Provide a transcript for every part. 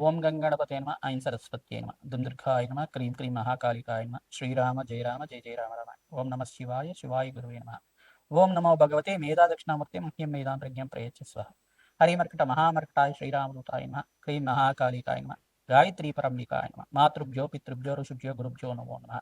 ఓం గంగణపతే నమ ఐం సరస్వత్యై నమ దుందుర్గాయ నమ క్రీం క్రీం మహాకాళికాయ నమ శ్రీరామ జయ రామ జయ జయ రామ రామ ఓం నమ శివాయ శివాయ గురువే నమ ఓం నమో భగవతే మేధా దక్షిణామూర్తి మహ్యం మేధాం ప్రజ్ఞం ప్రయచ్చస్వ హరిమర్కట మహామర్కటాయ శ్రీరామదూతాయ నమ క్రీం మహాకాళికాయ నమ గాయత్రీ పరంలికాయ నమ మాతృభ్యో పితృభ్యో ఋషుభ్యో గురుభ్యో నమో నమ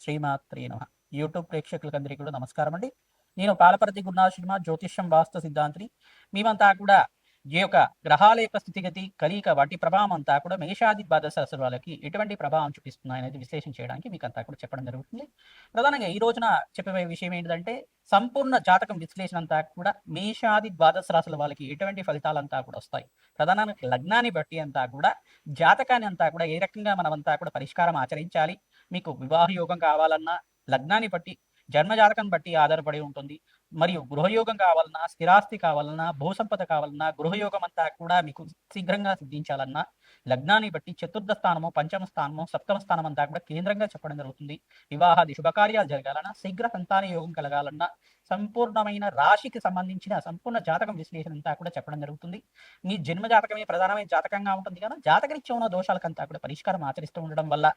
శ్రీమాత్రే నమ. యూట్యూబ్ ప్రేక్షకులందరికీ కూడా నమస్కారం అండి. నేను పాలపర్తి గురునాథ శర్మ, జ్యోతిష్యం వాస్తు సిద్ధాంతిని. మేమంతా కూడా ఈ యొక్క గ్రహాల యొక్క స్థితిగతి కలియిక వాటి ప్రభావం అంతా కూడా మేషాది ద్వాదశ రాశుల వాళ్ళకి ఎటువంటి ప్రభావం చూపిస్తున్నాయి అనేది విశ్లేషణ చేయడానికి మీకు అంతా కూడా చెప్పడం జరుగుతుంది. ప్రధానంగా ఈ రోజున చెప్పే విషయం ఏంటంటే సంపూర్ణ జాతకం విశ్లేషణ అంతా కూడా మేషాది ద్వాదశ రాశుల వాళ్ళకి ఎటువంటి ఫలితాలంతా కూడా వస్తాయి. ప్రధానంగా లగ్నాన్ని బట్టి అంతా కూడా జాతకాన్ని అంతా కూడా ఏ రకంగా మనమంతా కూడా పరిష్కారం ఆచరించాలి, మీకు వివాహ యోగం కావాలన్నా లగ్నాన్ని బట్టి జన్మజాతకం బట్టి ఆధారపడి ఉంటుంది. మరియు గృహయోగం కావాలన్నా, స్థిరాస్తి కావాలన్నా, భూసంపద కావాలన్నా, గృహయోగం అంతా కూడా మీకు శీఘ్రంగా సిద్ధించాలన్నా లగ్నాన్ని బట్టి చతుర్థ స్థానము, పంచమ స్థానము, సప్తమ స్థానం అంతా కూడా కేంద్రంగా చెప్పడం జరుగుతుంది. వివాహాది శుభకార్యాలు జరగాలన్నా, శీఘ్ర సంతాన యోగం కలగాలన్నా సంపూర్ణమైన రాశికి సంబంధించిన సంపూర్ణ జాతకం విశ్లేషణ అంతా కూడా చెప్పడం జరుగుతుంది. మీ జన్మ జాతకమే ప్రధానమైన జాతకంగా ఉంటుంది కదా, జాతకరీత్యా ఉన్న దోషాలకంతా కూడా పరిష్కారం ఆచరిస్తూ ఉండడం వల్ల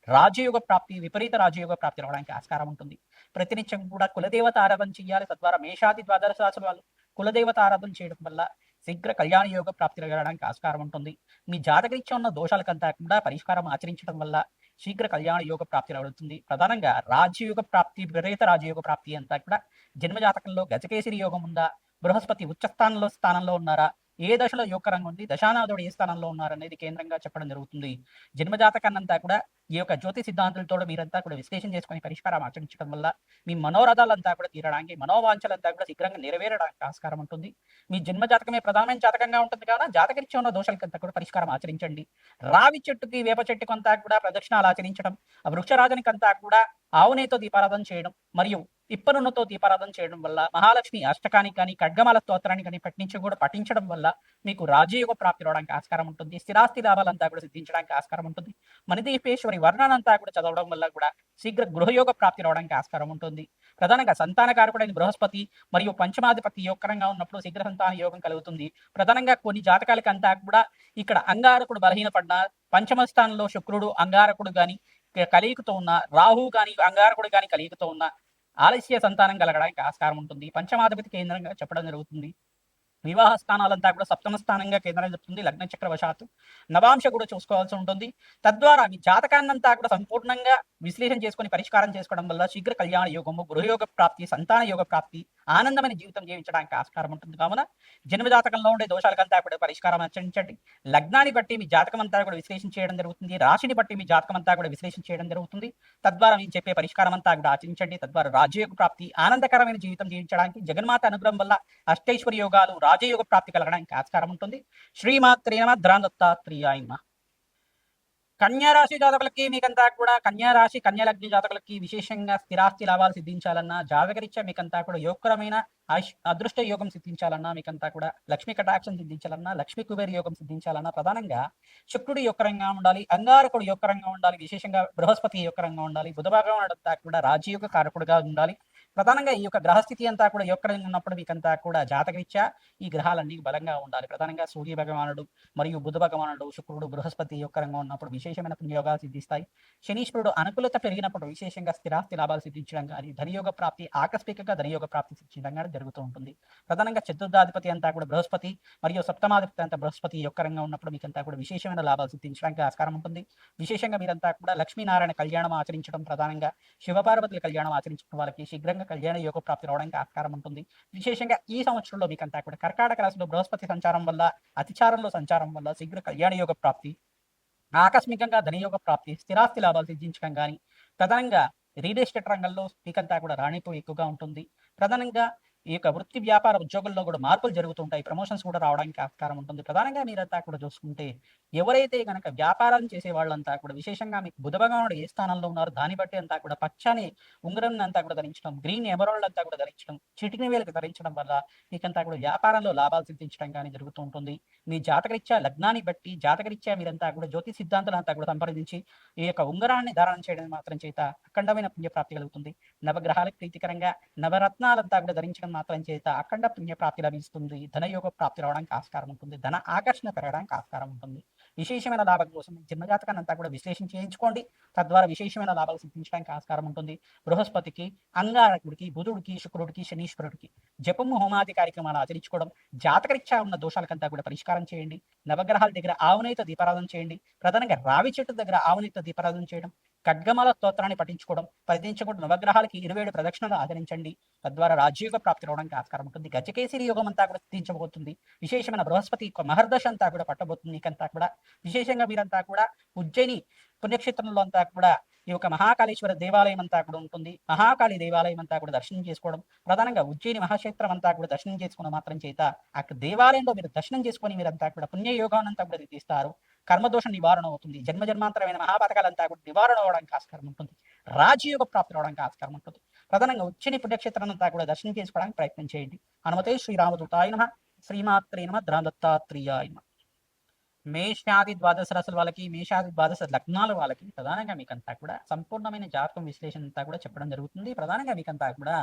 రాజయోగ ప్రాప్తి, విపరీత రాజయోగ ప్రాప్తి రావడానికి ఆస్కారం ఉంటుంది. ప్రతినిత్యం కూడా కులదేవత ఆరాధన చేయాలి. తద్వారా మేషాది ద్వాదశ రాశుల వాళ్ళు కులదేవత ఆరాధన చేయడం వల్ల శీఘ్ర కళ్యాణ యోగ ప్రాప్తి కలగడానికి ఆస్కారం ఉంటుంది. మీ జాతకరీత్యా ఉన్న దోషాలకంతా కూడా పరిష్కారం ఆచరించడం వల్ల శీఘ్ర కళ్యాణ యోగ ప్రాప్తి రాబడుతుంది. ప్రధానంగా రాజయోగ ప్రాప్తి, విపరీత రాజయోగ ప్రాప్తి అంతా కూడా జన్మజాతకంలో గజకేసరి యోగం ఉందా, బృహస్పతి స్థానంలో ఉన్నారా, ఏ దశలో యోగకరంగా ఉంది, దశానాథుడు ఏ స్థానంలో ఉన్నారనేది కేంద్రంగా చెప్పడం జరుగుతుంది. జన్మజాతకాన్నంతా కూడా ఈ యొక్క జ్యోతి సిద్ధాంతులతో మీరంతా కూడా విశ్లేషణ చేసుకుని పరిష్కారం ఆచరించడం వల్ల మీ మనోరథాలంతా కూడా తీరడానికి, మనోవాంఛలంతా కూడా శీఘ్రంగా నెరవేరడానికి ఆస్కారం ఉంటుంది. మీ జన్మ జాతకమే ప్రధానమైన జాతకంగా ఉంటుంది కదా, జాతకరీత్యా ఉన్న దోషాలకంతా కూడా పరిష్కారం ఆచరించండి. రావి చెట్టుకి, వేప చెట్టుకు అంతా కూడా ప్రదక్షిణాలు ఆచరించడం, ఆ వృక్షరాజనికంతా కూడా ఆవునేతో దీపారాధన చేయడం మరియు ఇప్పనున్నతో దీపారాధన చేయడం వల్ల, మహాలక్ష్మి అష్టకానికి కానీ ఖడ్గమాల స్తోత్రాన్ని కానీ పఠించడం వల్ల మీకు రాజయోగ ప్రాప్తి రావడానికి ఆస్కారం ఉంటుంది. స్థిరాస్తి లాభాలంతా కూడా సిద్ధించడానికి ఆస్కారం ఉంటుంది. మణిదీపేశ్వరి వర్ణనంతా కూడా చదవడం వల్ల కూడా శీఘ్ర గృహయోగ ప్రాప్తి రావడానికి ఆస్కారం ఉంటుంది. ప్రధానంగా సంతానకారకుడైన బృహస్పతి మరియు పంచమాధిపతి యోగకరంగా ఉన్నప్పుడు శీఘ్ర సంతాన యోగం కలుగుతుంది. ప్రధానంగా కొన్ని జాతకాలకంతా కూడా ఇక్కడ అంగారకుడు బలహీనపడిన, పంచమ స్థానంలో శుక్రుడు అంగారకుడు గాని కలియుకుతో ఉన్న, రాహు గాని అంగారకుడు గాని కలియుకుతో ఉన్న ఆలస్య సంతానం కలగడానికి ఆస్కారం ఉంటుంది. పంచమాధిపతి కేంద్రంగా చెప్పడం జరుగుతుంది. వివాహ స్థానాలంతా కూడా సప్తమ స్థానంగా కేంద్రం చెప్తుంది. లగ్న చక్రవశాత్తు నవాంశ కూడా చూసుకోవాల్సి ఉంటుంది. తద్వారా మీ జాతకాన్నంతా కూడా సంపూర్ణంగా విశ్లేషణ చేసుకుని పరిష్కారం చేసుకోవడం వల్ల శీఘ్ర కళ్యాణ యోగము, గృహయోగ ప్రాప్తి, సంతాన యోగ ప్రాప్తి, ఆనందమైన జీవితం జీవించడానికి ఆస్కారం ఉంటుంది. కావున జన్మ జాతకంలో ఉండే దోషాలకంతా కూడా పరిష్కారం ఆచరించండి. లగ్నాన్ని బట్టి మీ జాతకం అంతా కూడా విశ్లేషణ చేయడం జరుగుతుంది. రాశిని బట్టి మీ జాతకం అంతా కూడా విశ్లేషణ చేయడం జరుగుతుంది. తద్వారా మీరు చెప్పే పరిష్కారం అంతా కూడా ఆచరించండి. తద్వారా రాజయోగ ప్రాప్తి, ఆనందకరమైన జీవితం జీవించడానికి జగన్మాత అనుగ్రహం వల్ల అష్టైశ్వర్య యోగాలు, రాజయోగ ప్రాప్తి కలగడానికి ఆస్కారం ఉంటుంది. శ్రీమాత్రే నమః. దత్తాత్రేయాయ నమః. కన్యా రాశి జాతకులకి మీకంతా కూడా కన్యా రాశి, కన్యా లగ్న జాతకులకి విశేషంగా స్థిరాస్తి లాభాలు సిద్ధించాలన్నా, జాతకరీత్యా మీకంతా కూడా యోగకరమైన అదృష్ట యోగం సిద్ధించాలన్నా, మీకంతా కూడా లక్ష్మీ కటాక్షం సిద్ధించాలన్నా, లక్ష్మీ కుబేర యోగం సిద్ధించాలన్నా ప్రధానంగా శుక్రుడు యోగకరంగా ఉండాలి, అంగారకుడు యోగకరంగా ఉండాలి, విశేషంగా బృహస్పతి యోగకరంగా ఉండాలి, బుధ భగవానుడు అంతా కూడా రాజయోగ కారకుడుగా ఉండాలి. ప్రధానంగా ఈ యొక్క గ్రహస్థితి అంతా కూడా యోగకరంగా ఉన్నప్పుడు మీకంతా కూడా జాతకరీత్యా ఈ గ్రహాలన్నీ బలంగా ఉండాలి. ప్రధానంగా సూర్య భగవానుడు మరియు బుధ భగవానుడు, శుక్రుడు, బృహస్పతి యోగకరంగా ఉన్నప్పుడు విశేషమైన పుణ్యయోగాలు సిద్ధిస్తాయి. శనీశ్వరుడు అనుకూలత పెరిగినప్పుడు విశేషంగా స్థిరాస్తి లాభాలు సిద్ధించడం కానీ, ధనయోగ ప్రాప్తి, ఆకస్మికంగా ధనయోగ ప్రాప్తి సిద్ధించడం కానీ జరుగుతూ ఉంటుంది. ప్రధానంగా చతుర్థాధిపతి అంతా కూడా బృహస్పతి మరియు సప్తమాధిపతి అంతా బృహస్పతి యోగకరంగా ఉన్నప్పుడు మీకంతా కూడా విశేషమైన లాభాలు సిద్ధించడానికి ఆస్కారం ఉంటుంది. విశేషంగా మీరంతా కూడా లక్ష్మీనారాయణ కళ్యాణం ఆచరించడం, ప్రధానంగా శివపార్వతుల కళ్యాణం ఆచరించడం వాళ్ళకి శీఘ్రంగా కళ్యాణ యోగ ప్రాప్తి రావడానికి ఆస్కారం ఉంటుంది. విశేషంగా ఈ సంవత్సరంలో మీకంతా కూడా కర్కాటక రాశిలో బృహస్పతి సంచారం వల్ల, అతిచారంలో సంచారం వల్ల శీఘ్ర కళ్యాణ యోగ ప్రాప్తి, ఆకస్మికంగా ధనయోగ ప్రాప్తి, స్థిరాస్తి లాభాలు సిద్ధించడం కానీ, ప్రధానంగా రియల్ ఎస్టేట్ రంగంలో మీకంతా కూడా రాణింపు ఎక్కువగా ఉంటుంది. ప్రధానంగా ఈ యొక్క వృత్తి వ్యాపార ఉద్యోగుల్లో కూడా మార్పులు జరుగుతుంటాయి. ప్రమోషన్స్ కూడా రావడానికి ఆస్కారం ఉంటుంది. ప్రధానంగా మీరంతా కూడా చూసుకుంటే ఎవరైతే గనక వ్యాపారం చేసే వాళ్ళంతా కూడా విశేషంగా మీకు బుధ భగవానుడు ఏ స్థానంలో ఉన్నారో దాన్ని బట్టి అంతా కూడా పచ్చని ఉంగరం అంతా కూడా ధరించడం, గ్రీన్ ఎమరాల్డ్ అంతా కూడా ధరించడం, చిటికిన వేలకు ధరించడం వల్ల మీకంతా కూడా వ్యాపారంలో లాభాలు సిద్ధించడం కానీ జరుగుతూ ఉంటుంది. మీ జాతకరీత్యా లగ్నాన్ని బట్టి జాతకరీత్యా మీరంతా కూడా జ్యోతి సిద్ధాంతాలంతా కూడా సంప్రదించి ఈ యొక్క ఉంగరాన్ని ధారణ చేయడం మాత్రం చేత అఖండమైన పుణ్యప్రాప్తి కలుగుతుంది. నవగ్రహాలకు ప్రీతికరంగా నవరత్నాలంతా కూడా ధరించడం మాత్రం చేత అఖండ పుణ్యప్రాప్తి లభిస్తుంది. ధనయోగ ప్రాప్తి రావడానికి ఆస్కారం ఉంటుంది. ధన ఆకర్షణ పెరగడానికి ఆస్కారం ఉంటుంది. విశేషమైన లాభం కోసం జన్మజాతకాన్ని అంతా కూడా విశ్లేషణ చేయించుకోండి. తద్వారా విశేషమైన లాభాలు సిద్ధించడానికి ఆస్కారం ఉంటుంది. బృహస్పతికి, అంగారకుడికి, బుధుడికి, శుక్రుడికి, శనీశ్వరుడికి జపము, హోమాది కార్యక్రమాలు ఆచరించుకోవడం, జాతకరీత్యా ఉన్న దోషాలకంతా కూడా పరిష్కారం చేయండి. నవగ్రహాల దగ్గర ఆవునేత దీపారాధన చేయండి. ప్రధానంగా రావి చెట్టు దగ్గర ఆవునేత దీపారాధన చేయడం, ఖడ్గమాల స్తోత్రాన్ని పఠించుకోవడం, పఠించకుండా నవగ్రహాలకి 27 ప్రదక్షిణలు ఆచరించండి. తద్వారా రాజయోగ ప్రాప్తి రావడానికి ఆస్కారం ఉంటుంది. గజకేసరి యోగం అంతా కూడా సిద్ధించబోతుంది. విశేషమైన బృహస్పతి యొక్క మహర్దశ అంతా కూడా పట్టబోతుంది. మీకంతా కూడా విశేషంగా మీరంతా కూడా ఉజ్జయిని పుణ్యక్షేత్రంలో అంతా కూడా ఈ యొక్క మహాకాళేశ్వర దేవాలయం అంతా కూడా ఉంటుంది. మహాకాళి దేవాలయం అంతా కూడా దర్శనం చేసుకోవడం, ప్రధానంగా ఉజ్జయిని మహాక్షేత్రం అంతా కూడా దర్శనం చేసుకున్న మాత్రం చేత ఆ దేవాలయంలో మీరు దర్శనం చేసుకొని మీరంతా కూడా పుణ్యయోగానంతా కూడా తీస్తారు. కర్మదోష నివారణ అవుతుంది. జన్మ జన్మాంతరమైన మహాపథకాలంతా కూడా నివారణ అవడానికి ఆస్కారం ఉంటుంది. రాజయోగ ప్రాప్తి అవడానికి ఆస్కారం ఉంటుంది. ప్రధానంగా ఉజ్జయిని పుణ్యక్షేత్రం అంతా కూడా దర్శనం చేసుకోవడానికి ప్రయత్నం చేయండి. హనుమతే శ్రీరామదూతాయ నమః. శ్రీమాత్రే నమః. దత్తాత్రేయాయ నమః. మేషాది ద్వాదశ రాశుల వాళ్ళకి, మేషాది ద్వాదశ లగ్నాల వాళ్ళకి ప్రధానంగా మీకంతా కూడా సంపూర్ణమైన జాతకం విశ్లేషణ అంతా కూడా చెప్పడం జరుగుతుంది. ప్రధానంగా మీకంతా కూడా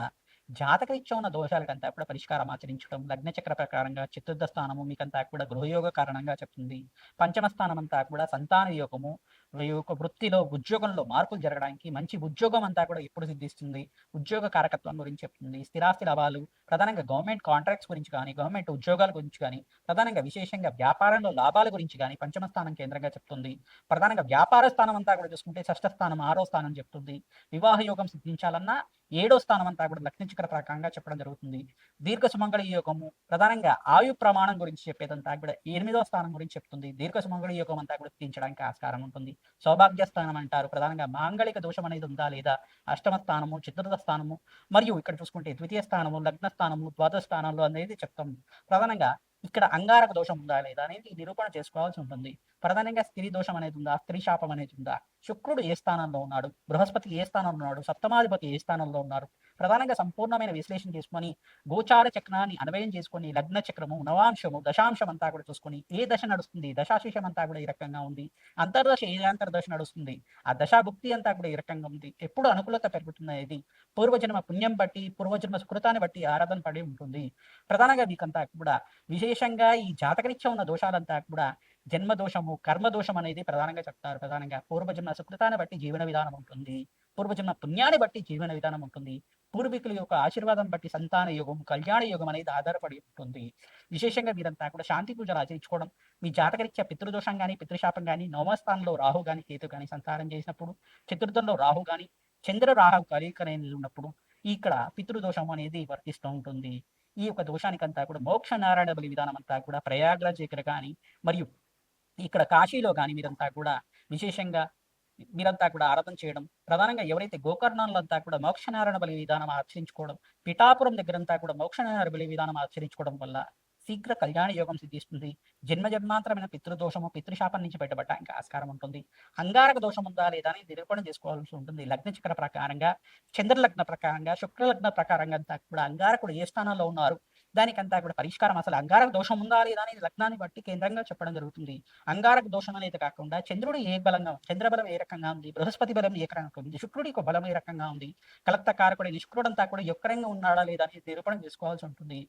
జాతకరీత్యా ఉన్న దోషాలకంతా కూడా పరిష్కారం ఆచరించడం, లగ్న చక్ర ప్రకారంగా చతుర్థ స్థానము మీకంతా కూడా గృహయోగ కారణంగా చెప్తుంది. పంచమ స్థానం అంతా కూడా సంతాన యోగము, ఈ యొక్క వృత్తిలో ఉద్యోగంలో మార్పులు జరగడానికి, మంచి ఉద్యోగం అంతా కూడా ఎప్పుడు సిద్ధిస్తుంది, ఉద్యోగ కారకత్వం గురించి చెప్తుంది. స్థిరాస్తి లాభాలు, ప్రధానంగా గవర్నమెంట్ కాంట్రాక్ట్స్ గురించి కానీ, గవర్నమెంట్ ఉద్యోగాల గురించి కానీ, ప్రధానంగా విశేషంగా వ్యాపారంలో లాభాల గురించి కానీ పంచమ స్థానం కేంద్రంగా చెప్తుంది. ప్రధానంగా వ్యాపార స్థానం అంతా కూడా చూసుకుంటే షష్ఠ స్థానం, 6వ స్థానం చెప్తుంది. వివాహ యోగం సిద్ధించాలన్నా 7వ స్థానం అంతా కూడా లగ్న చక్ర ప్రకారంగా చెప్పడం జరుగుతుంది. దీర్ఘ సుమంగళి యోగము, ప్రధానంగా ఆయు ప్రమాణం గురించి చెప్పేదంతా కూడా 8వ స్థానం గురించి చెప్తుంది. దీర్ఘ సుమంగళి యోగం అంతా కూడా సిద్ధించడానికి ఆస్కారం ఉంటుంది. సౌభాగ్య స్థానం అంటారు. ప్రధానంగా మాంగళిక దోషం అనేది ఉందా లేదా, అష్టమ స్థానము, చతుర్థ స్థానము, మరియు ఇక్కడ చూసుకుంటే ద్వితీయ స్థానము, లగ్న స్థానము, ద్వాదశ స్థానంలో అనేది చెప్తాం. ప్రధానంగా ఇక్కడ అంగారక దోషం ఉందా లేదా అనేది నిరూపణ చేసుకోవాల్సి ఉంటుంది. ప్రధానంగా స్త్రీ దోషం అనేది ఉందా, స్త్రీ శాపం అనేది ఉందా, శుక్రుడు ఏ స్థానంలో ఉన్నాడు, బృహస్పతి ఏ స్థానంలో ఉన్నాడు, సప్తమాధిపతి ఏ స్థానంలో ఉన్నారు, ప్రధానంగా సంపూర్ణమైన విశ్లేషణ చేసుకొని గోచార చక్రాన్ని అన్వయం చేసుకొని లగ్న చక్రము, నవాంశము, దశాంశం అంతా కూడా చూసుకొని ఏ దశ నడుస్తుంది, దశాశిషం అంతా కూడా ఈ రకంగా ఉంది, అంతర్దశ ఏ అంతర్దశ నడుస్తుంది, ఆ దశాభుక్తి అంతా కూడా ఈ రకంగా ఉంది, ఎప్పుడు అనుకూలత పెరుగుతుంది అనేది పూర్వజన్మ పుణ్యం బట్టి, పూర్వజన్మ సుకృతాన్ని బట్టి ఆరాధన పడి ఉంటుంది. ప్రధానంగా మీకంతా కూడా విశేషంగా ఈ జాతకరీత్యా ఉన్న దోషాలంతా కూడా జన్మ దోషము, కర్మ దోషం అనేది ప్రధానంగా చెప్తారు. ప్రధానంగా పూర్వజన్మ సుకృతాన్ని బట్టి జీవన విధానం ఉంటుంది. పూర్వజన్మ పుణ్యాన్ని బట్టి జీవన విధానం ఉంటుంది. పూర్వీకుల యొక్క ఆశీర్వాదం బట్టి సంతాన యోగం, కళ్యాణ యోగం అనేది ఆధారపడి ఉంటుంది. విశేషంగా మీరంతా కూడా శాంతి పూజలు ఆచరించుకోవడం, మీ జాతకరీత్యా పితృదోషం కానీ, పితృశాపం కానీ, నవమస్థానంలో రాహు కానీ, కేతు కానీ సంచారం చేసినప్పుడు, చతుర్థంలో రాహు కానీ, చంద్ర రాహు కలయిక అనేది ఉన్నప్పుడు ఇక్కడ పితృదోషం అనేది వర్తిస్తూ ఉంటుంది. ఈ యొక్క దోషానికంతా కూడా మోక్ష నారాయణ బలి విధానం అంతా కూడా ప్రయాగ్రాజ్ దగ్గర కానీ, మరియు ఇక్కడ కాశీలో కానీ మీరంతా కూడా విశేషంగా మీరంతా కూడా ఆరాధన చేయడం, ప్రధానంగా ఎవరైతే గోకర్ణాలంతా కూడా మోక్షనారాయణ బలి విధానం ఆచరించుకోవడం, పిఠాపురం దగ్గరంతా కూడా మోక్షనారాయణ బలి విధానం ఆచరించుకోవడం వల్ల శీఘ్ర కళ్యాణ యోగం సిద్ధిస్తుంది. జన్మ జన్మాంతరమైన పితృదోషము, పితృశాపం నుంచి బయటపడడానికి ఆస్కారం ఉంటుంది. అంగారక దోషం ఉందా లేదా అని నిరూపణ చేసుకోవాల్సి ఉంటుంది. లగ్న చక్ర ప్రకారంగా, చంద్రలగ్న ప్రకారంగా, శుక్రలగ్న ప్రకారంగా అంతా కూడా అంగారకుడు ఏ స్థానంలో ఉన్నారు, దానికంతా కూడా పరిష్కారం అసలు అంగారక దోషం ఉందా లేదా అనేది లగ్నాన్ని బట్టి కేంద్రంగా చెప్పడం జరుగుతుంది. అంగారక దోషం అనేది కాకుండా చంద్రుడు ఏ బలంగా, చంద్రబలం ఏ రకంగా ఉంది, బృహస్పతి బలం ఏ రకంగా ఉంది, శుక్రుడి యొక్క బలం ఏ రకంగా ఉంది, కలత్త కారకుడైన శుక్రుడంతా కూడా యొక్కరంగా ఉన్నాడా లేదా అనేది నిరూపణ చేసుకోవాల్సి ఉంటుంది.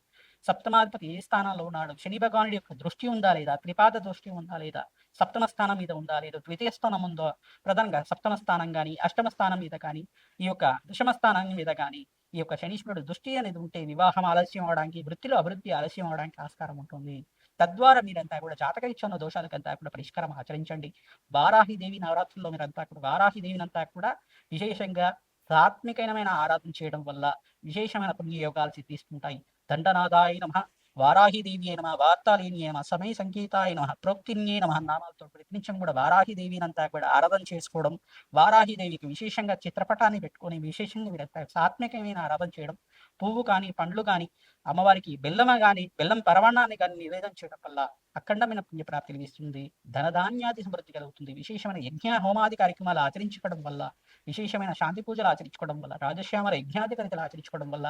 సప్తమాధిపతి ఏ స్థానంలో ఉన్నాడు, శని భగవానుడి యొక్క దృష్టి ఉందా లేదా, త్రిపాద దృష్టి ఉందా లేదా, సప్తమ స్థానం మీద ఉందా లేదా, ద్వితీయ స్థానం ఉందో, ప్రధానంగా సప్తమ స్థానం కానీ, అష్టమ స్థానం మీద కానీ, ఈ యొక్క దశమ స్థానం మీద కానీ ఈ యొక్క శనీశ్వరుడు దృష్టి అనేది ఉంటే వివాహం ఆలస్యం అవడానికి, వృత్తిలో అభివృద్ధి ఆలస్యం అవడానికి ఆస్కారం ఉంటుంది. తద్వారా మీరంతా కూడా జాతకరీత్యా ఉన్న దోషాలకంతా కూడా పరిష్కారం ఆచరించండి. వారాహిదేవి నవరాత్రుల్లో మీరంతా కూడా వారాహిదేవిని అంతా కూడా విశేషంగా సాత్వికమైన ఆరాధన చేయడం వల్ల విశేషమైన పుణ్యయోగాలు సిద్ధిస్తుంటాయి. దండనాథాయ నమః, వారాహిదేవి నమః, వార్తాళిన్యే నమః, సమయ సంగీతాయ నమః, ప్రోక్తిన్యే నమః నామాలతో ప్రతినిత్యం కూడా వారాహిదేవిని అంతా కూడా ఆరాధన చేసుకోవడం, వారాహిదేవికి విశేషంగా చిత్రపటాన్ని పెట్టుకొని విశేషంగా వీరంతా సాత్వికమైన ఆరాధన చేయడం, పువ్వు కానీ, పండ్లు కానీ, అమ్మవారికి బెల్లమ కానీ, బెల్లం పరమాన్నాన్ని కానీ నివేదన చేయడం వల్ల అఖండమైన పుణ్యప్రాప్తి లభిస్తుంది. ధనధాన్యాది సమృద్ధి కలుగుతుంది. విశేషమైన యజ్ఞ హోమాది కార్యక్రమాలు ఆచరించుకోవడం వల్ల, విశేషమైన శాంతి పూజలు ఆచరించుకోవడం వల్ల, రాజశ్యామల యజ్ఞాధికారితలు ఆచరించుకోవడం వల్ల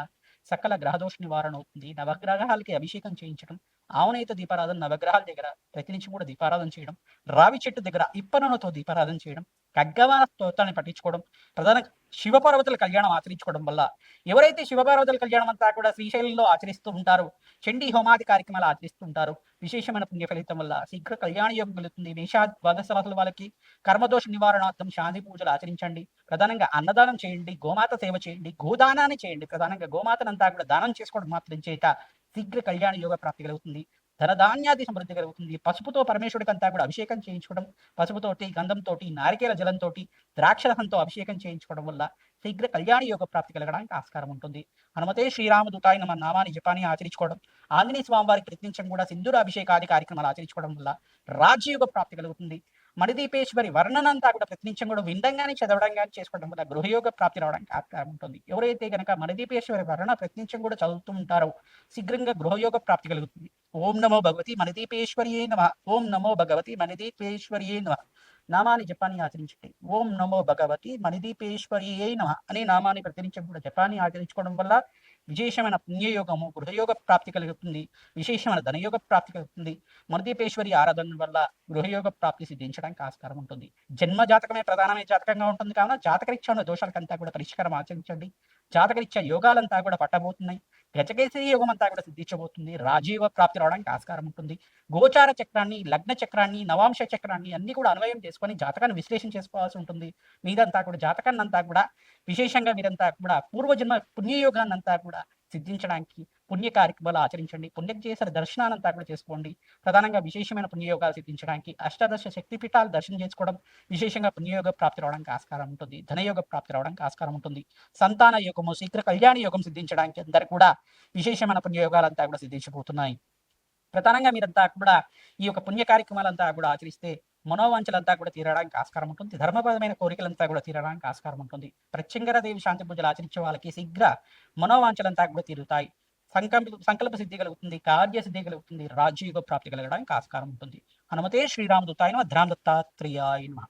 సకల గ్రహదోష నివారణ అవుతుంది. నవగ్రహాలకి అభిషేకం చేయించడం, ఆవునేత దీపారాధన నవగ్రహాల దగ్గర ప్రతినిత్యం కూడా దీపారాధన చేయడం, రావి చెట్టు దగ్గర ఇప్పనూనెతో దీపారాధన చేయడం, ఖడ్గమాల స్తోత్రాన్ని పఠించుకోవడం, ప్రధాన శివపార్వతుల కళ్యాణం ఆచరించుకోవడం వల్ల ఎవరైతే శివపార్వతుల కళ్యాణం అంతా కూడా శ్రీశైలంలో ఆచరిస్తూ ఉంటారో, చండీ హోమాది కార్యక్రమాలు ఆచరిస్తూ ఉంటారు, విశేషమైన పుణ్య ఫలితం వల్ల శీఘ్ర కళ్యాణ యోగం కలుగుతుంది. మేషా ద్వాదశ రాశుల వాళ్ళకి కర్మదోష నివారణార్థం శాంతి పూజలు ఆచరించండి. ప్రధానంగా అన్నదానం చేయండి, గోమాత సేవ చేయండి, గోదానాన్ని చేయండి. ప్రధానంగా గోమాతనంతా కూడా దానం చేసుకోవడం మాత్రం చేత శీఘ్ర కళ్యాణ యోగ ప్రాప్తి కలుగుతుంది. ధనధాన్యాది సమృద్ధి కలుగుతుంది. పసుపుతో పరమేశ్వరుడికి అంతా కూడా అభిషేకం చేయించుకోవడం, పసుపుతోటి, గంధంతోటి, నారికేల జలంతోటి, ద్రాక్షరసంతో అభిషేకం చేయించుకోవడం వల్ల శీఘ్ర కళ్యాణ యోగ ప్రాప్తి కలగడానికి ఆస్కారం ఉంటుంది. హనుమతే శ్రీరామదూతాయ నమ నామాన్ని జపాన్ని ఆచరించుకోవడం, ఆంజనేయ స్వామి వారికి ప్రతినిత్యం కూడా సింధూర అభిషేకాది కార్యక్రమాలు ఆచరించుకోవడం వల్ల రాజ్యయోగ ప్రాప్తి కలుగుతుంది. మణిదీపేశ్వరి వర్ణనంతా కూడా ప్రతినిత్యం కూడా వినడం కానీ చదవడం కానీ చేసుకోవడం వల్ల గృహయోగ ప్రాప్తి రావడానికి ఆస్కారం ఉంటుంది. ఎవరైతే కనుక మణిదీపేశ్వరి వర్ణ ప్రతినిత్యం కూడా చదువుతూ ఉంటారో శీఘ్రంగా గృహయోగ ప్రాప్తి కలుగుతుంది. ఓం నమో భగవతి మణిదీపేశ్వర్యే నమః. ఓం నమో భగవతి మణిదీపేశ్వర్యే నమః నామాన్ని జపాన్ని ఆచరించండి. ఓం నమో భగవతి మణిదీపేశ్వర్యే నమః అనే నామాన్ని ప్రతినిత్యం కూడా జపాన్ని ఆచరించుకోవడం వల్ల విశేషమైన పుణ్యయోగము, గృహయోగ ప్రాప్తి కలుగుతుంది. విశేషమైన ధనయోగ ప్రాప్తి కలుగుతుంది. మణిదీపేశ్వరి ఆరాధన వల్ల గృహయోగ ప్రాప్తి సిద్ధించడానికి ఆస్కారం ఉంటుంది. జన్మ జాతకమే ప్రధానమైన జాతకంగా ఉంటుంది కావున జాతకరీత్యా ఉన్న దోషాలకంతా కూడా పరిష్కారం ఆచరించండి. జాతకరీత్యా యోగాలంతా కూడా పట్టబోతున్నాయి. గజకేసరి యోగం అంతా కూడా సిద్ధించబోతుంది. రాజీవ ప్రాప్తి రావడానికి ఆస్కారం ఉంటుంది. గోచార చక్రాన్ని, లగ్న చక్రాన్ని, నవాంశ చక్రాన్ని అన్ని కూడా అన్వయం చేసుకొని జాతకాన్ని విశ్లేషణ చేసుకోవాల్సి ఉంటుంది. మీదంతా కూడా జాతకాన్ని అంతా కూడా విశేషంగా మీరంతా కూడా పూర్వజన్మ పుణ్యయోగాన్ని అంతా కూడా సిద్ధించడానికి పుణ్య కార్యక్రమాలు ఆచరించండి. పుణ్యకేసరి దర్శనానంతా కూడా చేసుకోండి. ప్రధానంగా విశేషమైన పుణ్యయోగాలు సిద్ధించడానికి అష్టాదశ శక్తి పీఠాలు దర్శనం చేసుకోవడం విశేషంగా పుణ్యయోగ ప్రాప్తి రావడానికి ఆస్కారం ఉంటుంది. ధనయోగ ప్రాప్తి రావడానికి ఆస్కారం ఉంటుంది. సంతాన యోగము, శీఘ్ర కళ్యాణ యోగం సిద్ధించడానికి అందరు కూడా విశేషమైన పుణ్యయోగాలంతా కూడా సిద్ధించబోతున్నాయి. ప్రధానంగా మీరంతా కూడా ఈ యొక్క పుణ్య కార్యక్రమాలంతా కూడా ఆచరిస్తే మనోవాంఛలంతా కూడా తీరడానికి ఆస్కారం ఉంటుంది. ధర్మపరమైన కోరికలంతా కూడా తీరడానికి ఆస్కారం ఉంటుంది. ప్రత్యంగరదేవి శాంతి పూజలు ఆచరించే వాళ్ళకి శీఘ్ర మనోవాంఛలంతా కూడా తీరుతాయి. సంకల్ప సిద్ధి కలుగుతుంది. కార్య సిద్ధి కలుగుతుంది. రాజ్యయుగ ప్రాప్తి కలగడానికి ఆస్కారం ఉంటుంది. హనుమతే శ్రీరామదూతాయ నమః. ధ్రాం దత్తాత్రేయాయ నమః.